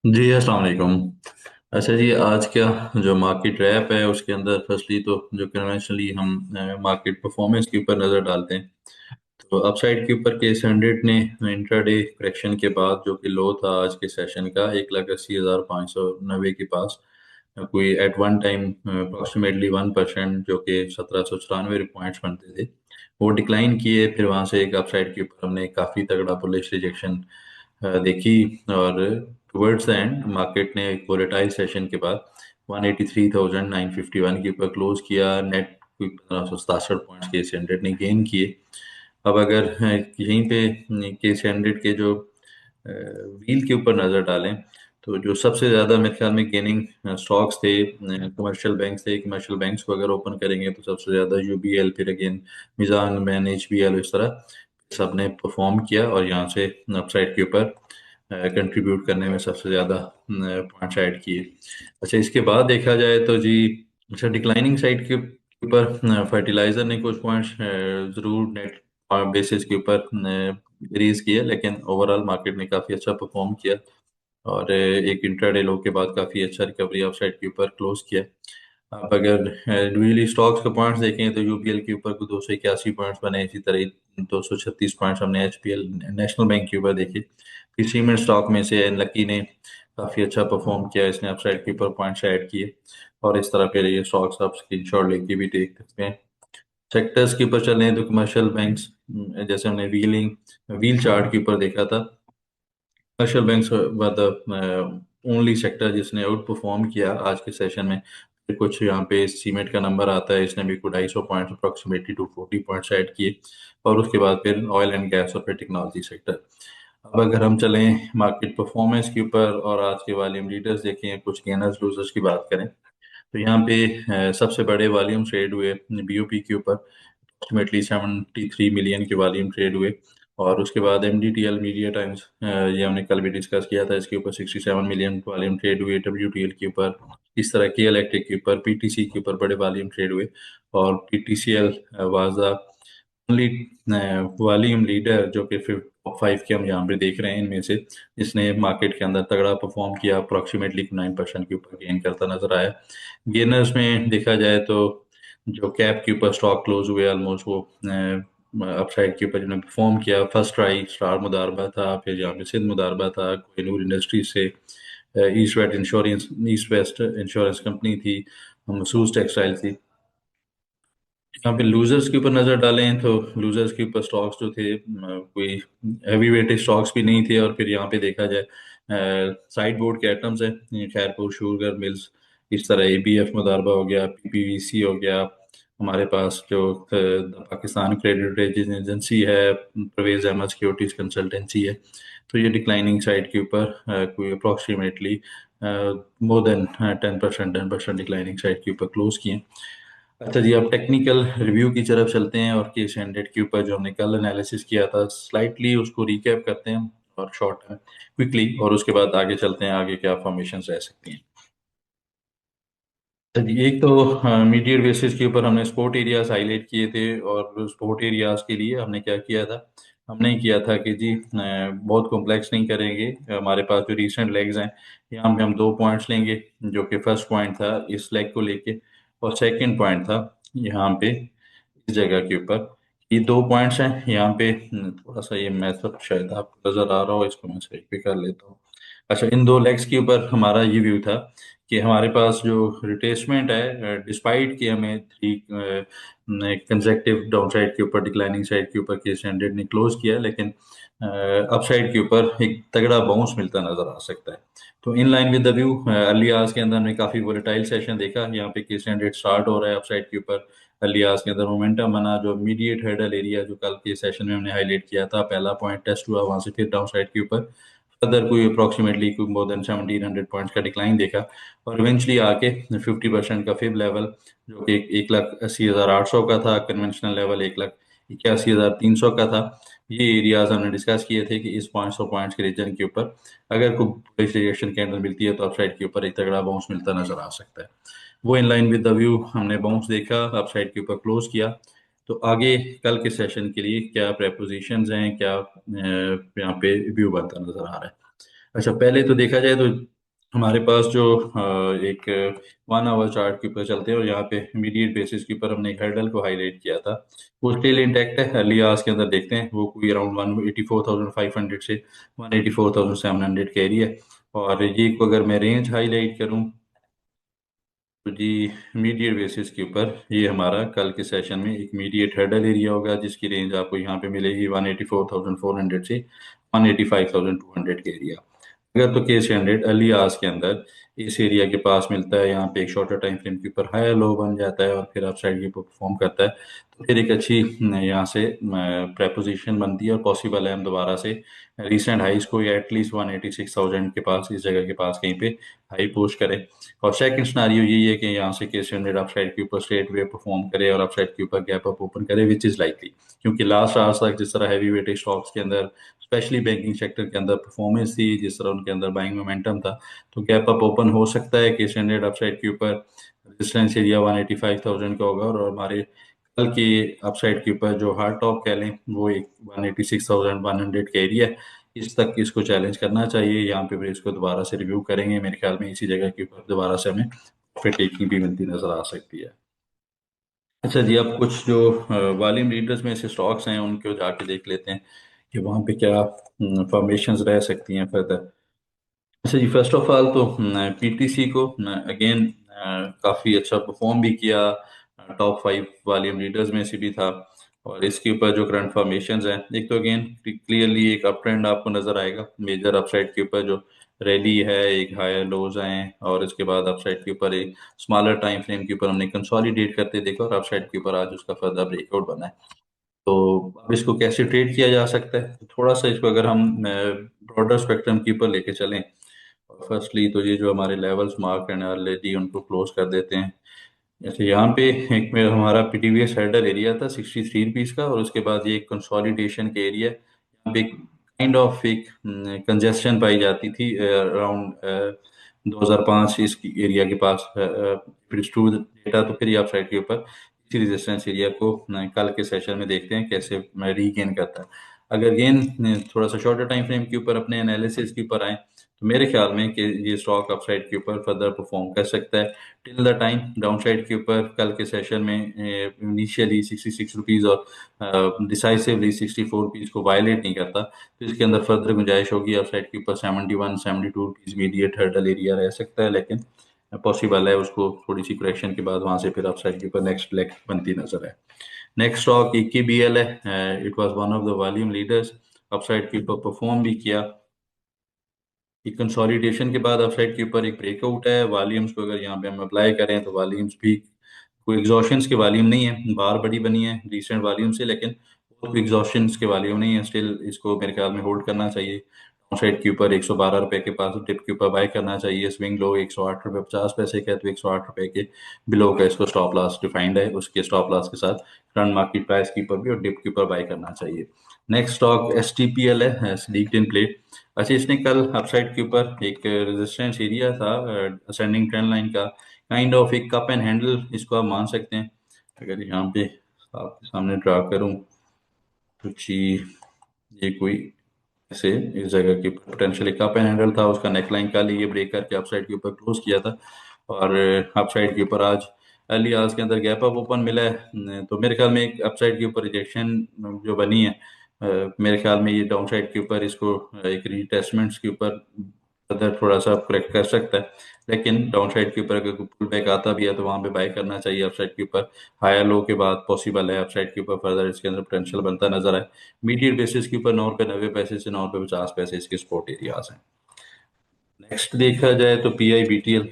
जी अस्सलाम वालेकुम। अच्छा जी, आज का जो मार्केट रैप है उसके अंदर फर्स्टली तो जो कन्वेंशनली हम मार्केट परफॉर्मेंस के ऊपर नज़र डालते हैं। तो अपसाइड के ऊपर केस 100 ने इंट्राडे करेक्शन के बाद जो कि लो था आज के सेशन का 1,80,590 के पास, कोई एट वन टाइम अप्रोक्सीमेटली 1% जो कि 1,794 पॉइंट्स बनते थे, वो डिक्लाइन किए। फिर वहाँ से एक अपसाइड के ऊपर हमने काफ़ी तगड़ा बुलिश रिजेक्शन देखी। और टुवर्ड्स द एंड मार्केट ने एक वोलेटाइल सेशन के बाद 183,951 के ऊपर क्लोज किया। नेट कोई 1567 पॉइंट्स के 100 ने गेन किए। अब अगर यहीं पे केस 100 के जो व्हील के ऊपर नज़र डालें, तो जो सबसे ज़्यादा मेरे ख्याल में गेनिंग स्टॉक्स थे, कमर्शियल बैंक्स को अगर ओपन करेंगे तो सबसे ज़्यादा यूबीएल, फिर अगेन मिजान मैन, एचबीएल, इस तरह सब ने परफॉर्म किया और यहाँ से अपसाइड के ऊपर कंट्रीब्यूट करने में सबसे ज़्यादा पॉइंट्स ऐड किए। अच्छा, इसके बाद देखा जाए तो जी, अच्छा डिक्लाइनिंग साइड के ऊपर फर्टिलाइजर ने कुछ पॉइंट्स ज़रूर नेट बेसिस के ऊपर रेज किए, लेकिन ओवरऑल मार्केट ने काफ़ी अच्छा परफॉर्म किया और एक इंट्राडे लो के बाद काफ़ी अच्छा रिकवरी अपसाइड के ऊपर क्लोज किया। आप अगर इंडिविजुअली स्टॉक्स के पॉइंट्स देखें तो यूपीएल के ऊपर को 281 पॉइंट्स बने, इसी तरह 236 पॉइंट्स हमने एचपीएल नेशनल बैंक के ऊपर देखे। फिर सीमेंट स्टॉक में से लकी ने काफ़ी अच्छा परफॉर्म किया, इसने अपसाइड के ऊपर पॉइंट्स ऐड किए। और इस तरह फिर ये स्टॉक्स आप स्क्रीनशॉट लेके भी देख सकते हैं। सेक्टर्स के ऊपर चलें तो कमर्शियल बैंक्स, जैसे हमने व्हील चार्ट के ऊपर देखा था, commercial banks were the only sector जिसने आउट परफॉर्म किया आज के सेशन में। फिर कुछ यहाँ पे सीमेंट का नंबर आता है, इसने भी कुछ 250 पॉइंट अप्रोक्सीमेटली 240 पॉइंट्स ऐड किए। और उसके बाद फिर ऑयल एंड गैस और फिर टेक्नोलॉजी सेक्टर। अब अगर हम चलें मार्केट परफॉर्मेंस के ऊपर और आज के वॉल्यूम लीडर्स देखें, कुछ गेनर्स लूजर्स की बात करें, तो यहाँ पे सबसे बड़े वॉल्यूम ट्रेड हुए बीओपी के ऊपर, अल्टीमेटली 73 मिलियन के वॉल्यूम ट्रेड हुए। और उसके बाद एमडीटीएल मीडिया टाइम्स, ये हमने कल भी डिस्कस किया था, इसके ऊपर 67 मिलियन वॉल्यूम ट्रेड हुए डब्ल्यूटीएल के ऊपर। इस तरह के इलेक्ट्रिक के ऊपर, पीटीसी के ऊपर बड़े वॉल्यूम ट्रेड हुए। और PTCL was the only volume leader जो कि फिर टॉप 5 के हम यहाँ पे देख रहे हैं इनमें से, जिसने मार्केट के अंदर तगड़ा परफॉर्म किया, अप्रोक्सीमेटली 9% के ऊपर गेन करता नजर आया। गेनर्स में देखा जाए तो जो कैप के ऊपर स्टॉक क्लोज हुए ऑलमोस्ट वो अपसाइड के ऊपर जिन्होंने परफॉर्म किया, फर्स्ट ट्राई स्टार मुदारबा था, फिर यहाँ पे सिंध मुदारबा था, कोहिनूर इंडस्ट्रीज से ईस्ट वेस्ट इंश्योरेंस कंपनी थी, मसूस टेक्सटाइल थी। यहाँ पे लूजर्स के ऊपर नजर डालें तो लूजर्स के ऊपर स्टॉक्स जो थे, कोई हैवी वेटेड स्टॉक्स भी नहीं थे। और फिर यहाँ पे देखा जाए साइड बोर्ड के आइटम्स है, खैरपुर शुगर मिल्स, इस तरह एबीएफ मुदारबा हो गया, पीपीवीसी हो गया, हमारे पास जो पाकिस्तान क्रेडिट रेटिंग एजेंसी है, परवेज अहमद सिक्योरिटीज कंसल्टेंसी है। तो ये डिक्लाइनिंग साइड के ऊपर कोई approximately more than 10% declining side के ऊपर क्लोज किए। अच्छा जी, अब टेक्निकल रिव्यू की तरफ चलते हैं और केस 100 के ऊपर जो हमने कल एनालिसिस किया था स्लाइटली उसको रिकैप करते हैं और शॉर्ट क्विकली, और उसके बाद आगे चलते हैं, आगे क्या फॉर्मेशन रह सकती हैं। अच्छा जी, एक तो मीडियट बेसिस के ऊपर हमने स्पोर्ट एरियाज हाईलाइट किए थे। और स्पोर्ट एरियाज के लिए हमने क्या किया था, हमने किया था कि जी बहुत कॉम्प्लेक्स नहीं करेंगे, हमारे पास जो रीसेंट लेग्स हैं यहाँ पे हम दो पॉइंट्स लेंगे। जो कि फर्स्ट पॉइंट था इस लेग को लेके, और सेकंड पॉइंट था यहाँ पे इस जगह के ऊपर। ये दो पॉइंट्स हैं यहाँ पे। थोड़ा सा ये मैथड शायद आपको नजर आ रहा हो, इसको मैं सही पे कर लेता हूँ। अच्छा, इन दो लेग्स के ऊपर हमारा ये व्यू था कि हमारे पास जो रिट्रेसमेंट है, डिस्पाइट कि हमें थ्री कंसेक्टिव डाउन साइड के ऊपर, डिक्लाइनिंग साइड के ऊपर केस 100 ने क्लोज किया, लेकिन अप साइड के ऊपर एक तगड़ा बाउंस मिलता नजर आ सकता है। तो in line with the view, early hours के अंदर हमने काफी वोलेटाइल सेशन देखा। यहाँ पे केस 100 स्टार्ट हो रहा है अपसाइड के ऊपर, अर्ली आवर्स के अंदर मोमेंटम बना, जो इमीडिएट हर्डल एरिया जो कल के सेशन में हमने हाईलाइट किया था, पहला पॉइंट टेस्ट हुआ, वहां से फिर डाउन साइड के ऊपर फर्दर कोई अप्रोक्सीमेटली कोई मोर देन 1700 पॉइंट्स का डिक्लाइन देखा। और इवेंचुअली आके 50% का फिब लेवल जो कि 1,80,800 का था, कन्वेंशनल लेवल 1,81,300 का था। ये एरियाज हमने डिस्कस किए थे कि इस 500 पॉइंट्स के रीजन के ऊपर अगर कोई रिजेक्शन कैंडल मिलती है तो अपसाइड के ऊपर एक तगड़ा बाउंस मिलता नजर आ सकता है। वो in line with the view हमने बाउंस देखा, अपसाइड के ऊपर क्लोज किया। तो आगे कल के सेशन के लिए क्या प्रेपोजिशंस हैं, क्या यहाँ पे व्यू बनता नजर आ रहा है। अच्छा, पहले तो देखा जाए तो हमारे पास जो एक 1 आवर चार्ट के ऊपर चलते हैं, और यहाँ पे इमीडिएट बेसिस के ऊपर हमने एक हर्डल को हाईलाइट किया था। वो स्टिल इंटैक्ट है। अर्ली आवर्स के अंदर देखते हैं वो कोई अराउंड 184,500 से 184,700 का एरिया है। और ये को अगर मैं रेंज हाईलाइट करूँ तो जी, इमीडिएट बेसिस के ऊपर ये हमारा कल के सेशन में एक इमीडिएट हर्डल एरिया होगा, जिसकी रेंज आपको यहाँ पे मिलेगी 184,400 से 185,200 के एरिया। अगर तो केस 100 अर्ली आवर्स के अंदर इस एरिया के पास मिलता है, यहाँ पे एक शॉर्टर टाइम फ्रेम के ऊपर हाई लो बन जाता है और फिर अप साइड के ऊपर परफॉर्म करता है, तो फिर एक अच्छी यहाँ से प्रेपोजिशन बनती है, और पॉसिबल है हम दोबारा से रिसेंट हाईज को या एटलीस्ट 186,000 के पास, इस जगह के पास कहीं पे हाई पोस्ट करें। और सेकंड सिनारियो यही है कि यहाँ से केस 100 अप साइड के ऊपर स्ट्रेट वे परफॉर्म करे और अप साइड के ऊपर गैप अप ओपन करे, विच इज़ लाइकली, क्योंकि लास्ट आवर्स तक जिस तरह हैवी वेटेज स्टॉक्स के अंदर, स्पेशली बैंकिंग सेक्टर के अंदर परफॉर्मेंस थी, जिस तरह उनके अंदर बाइंग मोमेंटम था, तो गैप अप ओपन हो सकता है कि स्टैंडर्ड अपसाइड के ऊपर रेजिस्टेंस एरिया 185,000 का होगा, और हमारे कल की अपसाइड के ऊपर जो हार्ड टॉप कह लें वो एक 186,100 का एरिया है। इस तक इसको चैलेंज करना चाहिए। यहाँ पे फिर इसको दोबारा से रिव्यू करेंगे, मेरे ख्याल में इसी जगह के ऊपर दोबारा से हमें प्रॉफिट टेकिंग भी मिलती नजर आ सकती है। अच्छा जी, अब कुछ जो वॉल्यूम लीडर्स में से स्टॉक्स हैं उनको जाके देख लेते हैं कि वहाँ पे क्या फॉर्मेशंस रह सकती हैं फर्दर। अच्छा जी, फर्स्ट ऑफ ऑल तो पीटीसी को अगेन काफ़ी अच्छा परफॉर्म भी किया, टॉप 5 वॉल्यूम लीडर्स में से भी था। और इसके ऊपर जो करंट फॉर्मेशंस हैं, एक तो अगेन क्लियरली एक अप ट्रेंड आपको नजर आएगा, मेजर अपसाइड के ऊपर जो रैली है, एक हायर लोज आए, और इसके बाद अपसाइड के ऊपर एक स्मॉलर टाइम फ्रेम के ऊपर हमने कंसोलिडेट करते देखा, और अपसाइड के ऊपर आज उसका फर्दर ब्रेकआउट बना है। तो अब इसको कैसे ट्रेड किया जा सकता है, तो थोड़ा सा इसको अगर हम ब्रॉडर स्पेक्ट्रम के ऊपर लेके चलें, फर्स्टली तो ये जो हमारे लेवल्स मार्क एंड ऑलरेडी उनको क्लोज कर देते हैं। जैसे यहाँ पे एक में हमारा पीटीवीएस हेडर एरिया था 63 रुपीज़ का, और उसके बाद ये एक कंसोलिडेशन का एरिया, यहाँ पे काइंड ऑफ एक कंजेशन पाई जाती थी अराउंड 2005 इसकी एरिया के पास, ट्रू डेटा। तो फिर ये अपसाइड के ऊपर इसी रेजिस्टेंस एरिया को कल के सेशन में देखते हैं कैसे रीगेन करता है। अगर गेन थोड़ा सा शॉर्टर टाइम फ्रेम के ऊपर अपने एनालिसिस के ऊपर आए, तो मेरे ख्याल में कि ये स्टॉक अपसाइड के ऊपर फर्दर परफॉर्म कर सकता है till the time down side के ऊपर कल के सेशन में इनिशियली 66 रुपीज़ और डिसाइसिवली 64 रुपीज़ को वायलेट नहीं करता, तो इसके अंदर फर्दर गुंजाइश होगी। अपसाइड के ऊपर 71-72 रुपीज़ मीडिएट हर्डल एरिया रह सकता है, लेकिन पॉसिबल है उसको थोड़ी सी करेक्शन के बाद वहां से फिर अपसाइड के ऊपर नेक्स्ट लेग बनती नजर है। नेक्स्ट स्टॉक EKBL है। It was one of the volume leaders, upside के ऊपर परफॉर्म भी किया। एक कंसोलिडेशन के बाद अपसाइड के ऊपर एक ब्रेकआउट है। वॉल्यूम्स को अगर यहाँ पे हम अप्लाई करें तो वॉल्यूम्स भी कोई एग्जॉशंस के वॉल्यूम नहीं है, बार बड़ी बनी है रिसेंट वॉल्यूम से, लेकिन वो एग्जॉशंस के वॉल्यूम नहीं है। स्टिल इसको मेरे ख्याल में होल्ड करना चाहिए। डाउन साइड के ऊपर 112 रुपए के पास डिप के ऊपर बाय करना चाहिए। स्विंग लो 108 रुपये 50 पैसे का है, तो 108 रुपए के बिलो का इसको स्टॉप लॉस डिफाइंड है, उसके स्टॉप लॉस के साथ करंट मार्केट प्राइस के ऊपर भी और डिप के ऊपर बाय करना चाहिए। नेक्स्ट स्टॉक STPL है, स्लीक्ड इन प्लेट। अच्छा, इसने कल अपसाइड के ऊपर एक रेजिस्टेंस एरिया था असेंडिंग ट्रेंड लाइन का, काइंड ऑफ एक कप एंड हैंडल इसको आप मान सकते हैं। अगर यहाँ पे आपके सामने ड्रा करूँ तो जी, ये कोई ऐसे इस जगह की पोटेंशियली कप एंड हैंडल था, उसका नेकलाइन का लिए ब्रेक करके अपसाइड के ऊपर क्लोज किया था, और अपसाइड के ऊपर आज अर्ली आवर्स के अंदर गैप अप ओपन मिला है। तो मेरे ख्याल में एक अपसाइड के ऊपर रिजेक्शन जो बनी है, मेरे ख्याल में ये डाउन साइड के ऊपर इसको एक रीटेस्टमेंट्स के ऊपर अदर थोड़ा सा करेक्ट कर सकता है, लेकिन डाउन साइड के ऊपर अगर पुल बैक आता भी है तो वहां पे बाय करना चाहिए। अपसाइड के ऊपर हायर लो के बाद पॉसिबल है अपसाइड के ऊपर फर्दर इसके अंदर पोटेंशियल बनता नजर आए। मीडियट बेसिस के ऊपर 9 रुपये 90 पैसे से 9 रुपये 50 पैसे इसके सपोर्ट एरियाज हैं। नेक्स्ट देखा जाए तो PIBTL।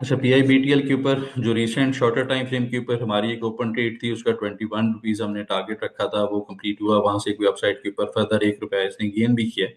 अच्छा, PIBTL के ऊपर जो रिसेंट शॉर्टर टाइम फ्रेम के ऊपर हमारी एक ओपन ट्रेड थी, उसका 21 रुपीज़ हमने टारगेट रखा था, वो कंप्लीट हुआ। वहां से कोई अपसाइड के ऊपर फर्दर 1 रुपया इसने गेन भी किया,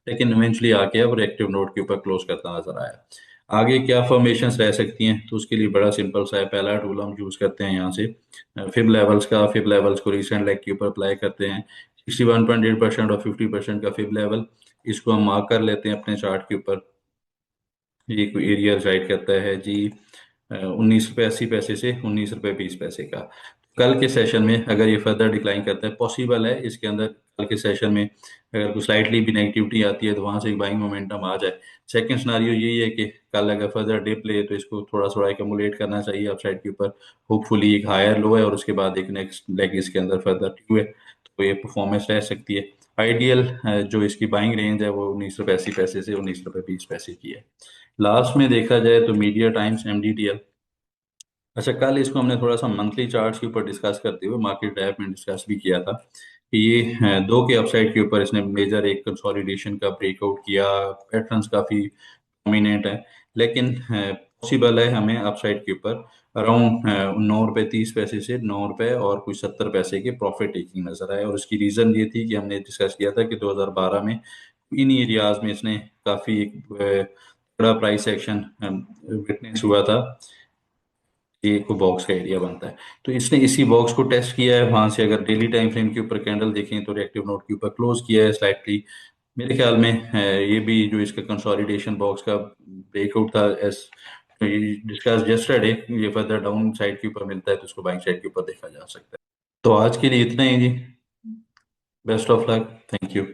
लेकिन इवेंचुअली आके अब एक्टिव नोट के ऊपर क्लोज करता नजर आया। आगे क्या फॉर्मेशंस रह सकती हैं, तो उसके लिए बड़ा सिंपल सा है। पहला टूल हम यूज करते हैं यहाँ से फिब लेवल्स को रिसेंट लेग के ऊपर अप्लाई करते हैं। 61.8% और 50% का फिब लेवल, इसको हम मार्क कर लेते हैं अपने चार्ट के ऊपर। ये कोई एरिया गाइड करता है जी 19 रुपये 80 पैसे से 19 रुपये 20 पैसे का। कल के सेशन में अगर ये फर्दर डिक्लाइन करता है, पॉसिबल है इसके अंदर कल के सेशन में अगर कोई स्लाइटली भी नेगेटिविटी आती है तो वहां से एक बाइंग मोमेंटम आ जाए। सेकंड सिनारियो यही है कि कल अगर फर्दर डिप ले तो इसको थोड़ा थोड़ा एकमुलेट करना चाहिए अपसाइड के ऊपर। होपफुली एक हायर लो है और उसके बाद एक नेक्स्ट लेग इसके अंदर फर्दर ट्यू है, तो ये परफॉर्मेंस रह सकती है। आइडियल जो इसकी बाइंग रेंज है वो 19 रुपये 80 पैसे से 19 रुपये 20 पैसे की है। लास्ट में देखा जाए तो मीडिया टाइम्स MDTL। अच्छा, कल इसको हमने थोड़ा सा मंथली चार्ट्स के ऊपर डिस्कस करते हुए मार्केट रैप में डिस्कस भी किया था कि ये दो के अपसाइड के ऊपर इसने मेजर एक कंसोलिडेशन का ब्रेकआउट किया। पैटर्न्स काफी प्रोमिनेंट है, लेकिन पॉसिबल है हमें अपसाइड के ऊपर अराउंड 9 रुपये 30 पैसे से 9 रुपये और कुछ 70 पैसे के प्रॉफिट टेकिंग नजर आए। और उसकी रीजन ये थी कि हमने डिस्कस किया था कि 2012 में इन एरियाज में इसने काफी एक बड़ा प्राइस एक्शन विटनेस हुआ था। ये को बॉक्स का एरिया बनता है, तो इसने इसी बॉक्स को टेस्ट किया है। वहां से अगर डेली टाइम फ्रेम के ऊपर कैंडल देखें तो रिएक्टिव नोट के ऊपर क्लोज किया है स्लाइटली। मेरे ख्याल में ये भी जो इसका कंसोलिडेशन बॉक्स का ब्रेकआउट था एस डिस्कस यस्टरडे, ये फर्दर डाउन साइड के ऊपर मिलता है तो उसको बाइंग साइड के ऊपर देखा जा सकता है। तो आज के लिए इतना ही जी। Best of luck. Thank you.